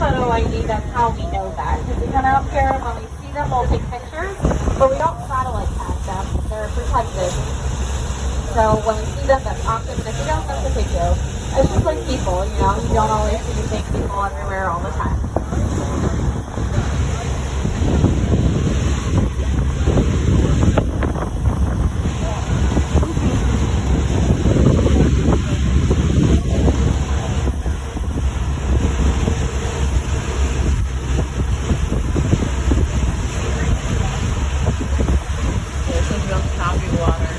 photo ID, that's how we know that. Because we come out here, when we see them, we'll take pictures, but we don't satellite tag them. They're protected. So when we see them, that's awesome. And if we don't, that's okay too. It's just like people, you know, you don't always see the same people everywhere all the time. This is real choppy water.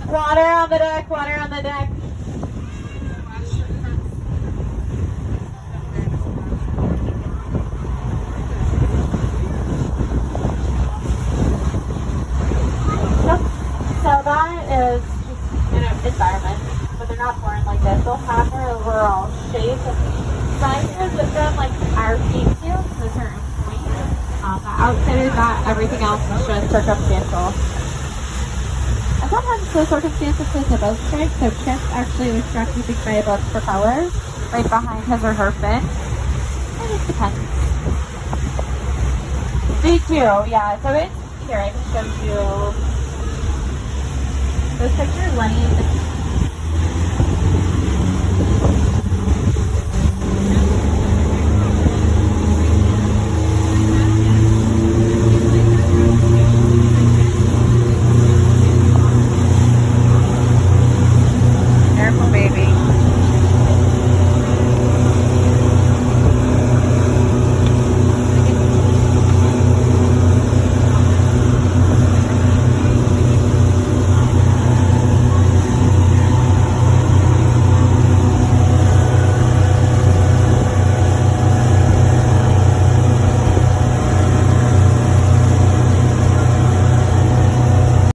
Water on the deck, water on the deck. So that is just an environment, but they're not born like this. They'll have their overall shape. Sizes with them like our feet do to a certain point. The outside is not everything else is just circumstantial. And sometimes the circumstances plays a boat strike, so Chip actually was struck using by a boat propeller right behind his or her fin. It just depends. They do, yeah. So it's here, I can show you those pictures, Lenny.